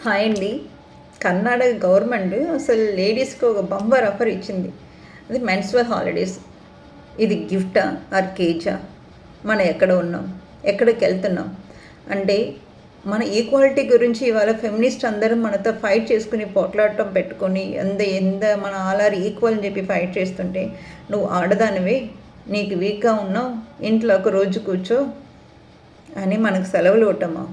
Hi అండి. Karnataka government అసలు లేడీస్కి ఒక బంపర్ ఆఫర్ ఇచ్చింది. అది మెన్స్ట్రువల్ హాలిడేస్. ఇది గిఫ్టా ఆర్ కేజా? మనం ఎక్కడ ఉన్నాం, ఎక్కడికి వెళ్తున్నాం అంటే మన ఈక్వాలిటీ గురించి ఇవాళ ఫెమినిస్ట్ అందరం మనతో ఫైట్ చేసుకుని పోట్లాడటం పెట్టుకొని ఎంత మన ఆల్ ఆర్ ఈక్వల్ అని చెప్పి ఫైట్ చేస్తుంటే, నువ్వు ఆడదానివే, నీకు వీక్గా ఉన్నావు, ఇంట్లో ఒక రోజు కూర్చో అని మనకు సెలవులు ఇవ్వటమా?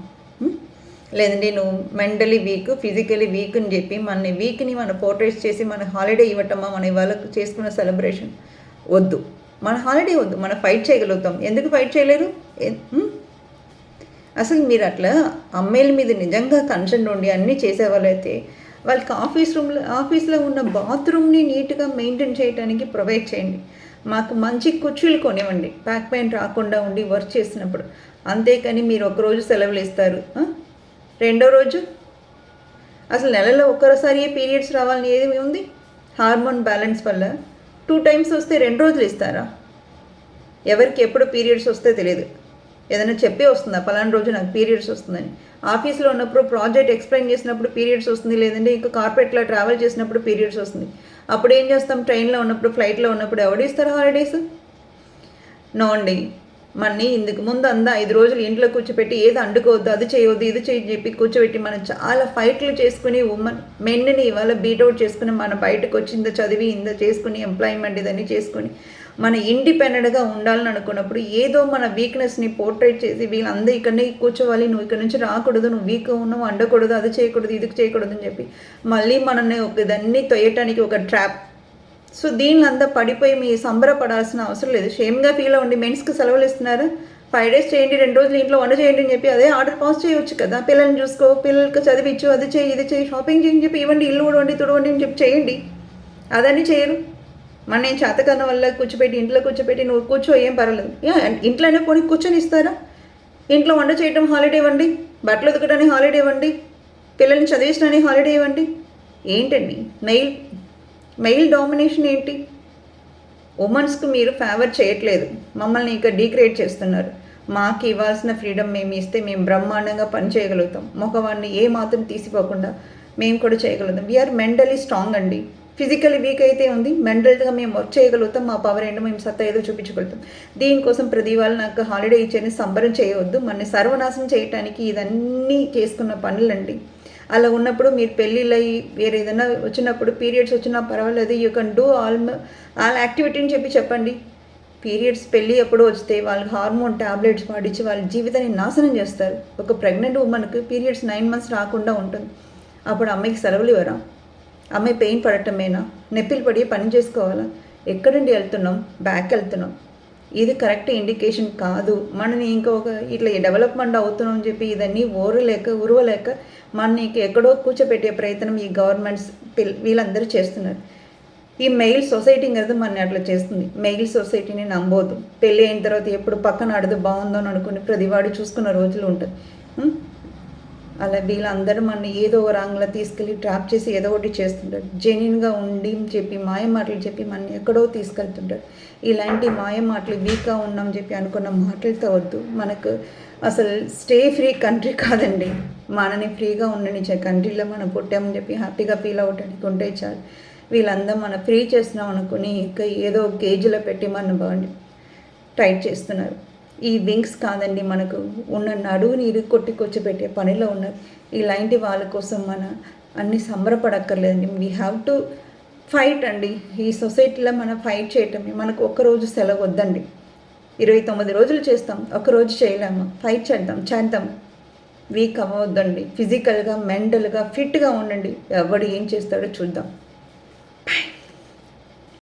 లేదంటే నువ్వు మెంటలీ వీక్, ఫిజికలీ వీక్ అని చెప్పి మన వీక్ని మన పోర్ట్రేట్ చేసి మన హాలిడే ఇవ్వటమా? మన ఇవాళ చేసుకున్న సెలబ్రేషన్ వద్దు. మన హాలిడే వద్దు. మనం ఫైట్ చేయగలుగుతాం. ఎందుకు ఫైట్ చేయలేరు? అసలు మీరు అట్లా అమ్మాయిల మీద నిజంగా కన్సర్న్ ఉండి అన్నీ చేసేవాళ్ళైతే వాళ్ళకి ఆఫీస్లో ఉన్న బాత్రూమ్ని నీట్గా మెయింటైన్ చేయడానికి ప్రొవైడ్ చేయండి. మాకు మంచి కుర్చీలు కొనివ్వండి, బ్యాక్ పెయిన్ రాకుండా ఉండి వర్క్ చేసినప్పుడు. అంతేకాని మీరు ఒకరోజు సెలవులు ఇస్తారు, రెండో రోజు అసలు నెలలో ఒక్కసారి పీరియడ్స్ రావాలని ఏమి ఉంది? హార్మోన్ బ్యాలెన్స్ వల్ల 2 times వస్తే 2 రోజులు ఇస్తారా? ఎవరికి ఎప్పుడు పీరియడ్స్ వస్తే తెలియదు. ఏదైనా చెప్పే వస్తుందా పలానా రోజు నాకు పీరియడ్స్ వస్తుందని? ఆఫీస్లో ఉన్నప్పుడు ప్రాజెక్ట్ ఎక్స్ప్లెయిన్ చేసినప్పుడు పీరియడ్స్ వస్తుంది, లేదంటే ఇంకా కార్పొరేట్లో ట్రావెల్ చేసినప్పుడు పీరియడ్స్ వస్తుంది. అప్పుడు ఏం చేస్తాం? ట్రైన్లో ఉన్నప్పుడు, ఫ్లైట్లో ఉన్నప్పుడు ఎవడు ఇస్తారు హాలిడేస్? నో అండి. మనని ఇందుకు ముందు 5 రోజులు ఇంట్లో కూర్చోపెట్టి ఏది అండుకోవద్దు, అది చేయవద్దు, ఇది చేయి చెప్పి కూర్చోబెట్టి మనం చాలా ఫైట్లు చేసుకుని మెన్ని ఇవాళ బీట్అవుట్ చేసుకుని మన బయటకు వచ్చి ఇంత చదివి ఇంత చేసుకుని ఎంప్లాయ్మెంట్ ఇదన్నీ చేసుకుని మన ఇండిపెండెంట్గా ఉండాలని అనుకున్నప్పుడు ఏదో మన వీక్నెస్ని పోర్ట్రేట్ చేసి వీళ్ళందరూ ఇక్కడనే కూర్చోవాలి, నువ్వు ఇక్కడ నుంచి రాకూడదు, నువ్వు వీక్గా ఉన్నావు, అండకూడదు, అది చేయకూడదు, ఇది చేయకూడదు అని చెప్పి మళ్ళీ మనల్ని దాన్ని తొయ్యటానికి ఒక ట్రాప్. సో దీనిలో అంతా పడిపోయి మీ సంబరపడాల్సిన అవసరం లేదు. షేమ్గా ఫీల్ అవ్వండి. మెన్స్కి సెలవులు ఇస్తున్నారు, 5 days చేయండి, 2 రోజులు ఇంట్లో వంట చేయండి అని చెప్పి అదే ఆర్డర్ పాస్ చేయవచ్చు కదా. పిల్లల్ని చూసుకో, పిల్లలకి చదివించు, అది చేయి, ఇది చేయి, షాపింగ్ చేయని చెప్పి ఇవ్వండి, ఇల్లు ఊడవండి, తుడవండి అని చెప్పి చేయండి. అదన్నీ చేయరు. మన నేను చేతకన్న వల్ల కూర్చోబెట్టి ఇంట్లో కూర్చోబెట్టి నువ్వు కూర్చో, ఏం పర్వాలేదు, ఇంట్లోనే పోనీ కూర్చొని ఇస్తారా? ఇంట్లో వంట చేయడం హాలిడే ఇవ్వండి, బట్టలు ఉతకడానికి హాలిడే ఇవ్వండి, పిల్లల్ని చదివించడానికి హాలిడే ఇవ్వండి. ఏంటండి మెయిల్ డామినేషన్ ఏంటి? ఉమెన్స్కి మీరు ఫేవర్ చేయట్లేదు, మమ్మల్ని ఇంకా డీగ్రేడ్ చేస్తున్నారు. మాకు ఇవ్వాల్సిన ఫ్రీడమ్ మేము ఇస్తే మేము బ్రహ్మాండంగా పని చేయగలుగుతాం. ముఖవాన్ని ఏ మాత్రం తీసిపోకుండా మేము కూడా చేయగలుగుతాం. వీఆర్ మెంటలీ స్ట్రాంగ్ అండి. ఫిజికలీ వీక్ అయితే ఉంది, మెంటల్గా మేము వర్క్ చేయగలుగుతాం. మా పవర్ ఏంటో మేము సత్తా ఏదో చూపించగలుగుతాం. దీనికోసం ప్రతి వాళ్ళు నాకు హాలిడే ఇచ్చేది సంబరం చేయవద్దు. మన సర్వనాశనం చేయడానికి ఇదన్నీ చేసుకున్న పనులండి. అలా ఉన్నప్పుడు మీరు పెళ్ళిళ్ళు అయ్యి వేరే ఏదైనా వచ్చినప్పుడు పీరియడ్స్ వచ్చినా పర్వాలేదు, you can do all activity అని చెప్పండి. పీరియడ్స్ పెళ్ళి ఎప్పుడు వస్తే వాళ్ళకి హార్మోన్ ట్యాబ్లెట్స్ వాడించి వాళ్ళ జీవితాన్ని నాశనం చేస్తారు. ఒక ప్రెగ్నెంట్ ఉమెన్కి పీరియడ్స్ 9 months రాకుండా ఉంటుంది. అప్పుడు అమ్మాయికి సెలవులు ఇవ్వరా? అమ్మాయి పెయిన్ పడటమేనా? నొప్పిలు పడి పని చేసుకోవాలా? ఎక్కడండి వెళ్తున్నాం? బ్యాక్ వెళ్తున్నాం. ఇది కరెక్ట్ ఇండికేషన్ కాదు. మనని ఇంకొక ఇట్లా డెవలప్మెంట్ అవుతున్నాం అని చెప్పి ఇదన్నీ ఉరవలేక మనకి ఎక్కడో కూర్చోపెట్టే ప్రయత్నం ఈ గవర్నమెంట్స్ వీళ్ళందరూ చేస్తున్నారు. ఈ మెయిల్ సొసైటీ కదా మన అట్లా చేస్తుంది. మెయిల్ సొసైటీని నమ్మవద్దు. పెళ్ళి అయిన తర్వాత ఎప్పుడు పక్కన ఆడదు బాగుందో అని అనుకుని ప్రతివాడు చూసుకున్న రోజులు ఉంటుంది. అలా వీళ్ళందరూ మన ఏదో రాంగ్లా తీసుకెళ్ళి ట్రాప్ చేసి ఏదో ఒకటి చేస్తుంటారు. జెన్యున్గా ఉండి చెప్పి మాయ మాటలు చెప్పి మన ఎక్కడో తీసుకెళ్తుంటారు. ఇలాంటి మాయ మాటలు వీక్గా ఉన్నాం చెప్పి అనుకున్న మాటలతో వద్దు. మనకు అసలు స్టే ఫ్రీ కంట్రీ కాదండి. మనని ఫ్రీగా ఉండనిచ్చే కంట్రీలో మనం పుట్టామని చెప్పి హ్యాపీగా ఫీల్ అవ్వటానికి ఉంటే చాలు. వీళ్ళందరూ మనం ఫ్రీ చేస్తున్నాం అనుకుని ఇంకా ఏదో కేజీలో పెట్టి మన బాగుండి టైట్ చేస్తున్నారు. ఈ వింగ్స్ కాదండి, మనకు ఉన్న నడువుని ఇరుక్కొట్టి కూర్చోబెట్టే పనిలో ఉన్నారు. ఇలాంటి వాళ్ళ కోసం మన అన్ని సంబరపడక్కర్లేదండి. వీ హ్యావ్ టు ఫైట్ అండి. ఈ సొసైటీలో మనం ఫైట్ చేయటమే. మనకు ఒక్కరోజు సెలవు వద్దండి. 29 రోజులు చేస్తాం, ఒక్కరోజు చేయలేము. ఫైట్ చేద్దాం. వీక్ అవ్వద్దండి. ఫిజికల్గా మెంటల్గా ఫిట్గా ఉండండి. ఎవడు ఏం చేస్తాడో చూద్దాం.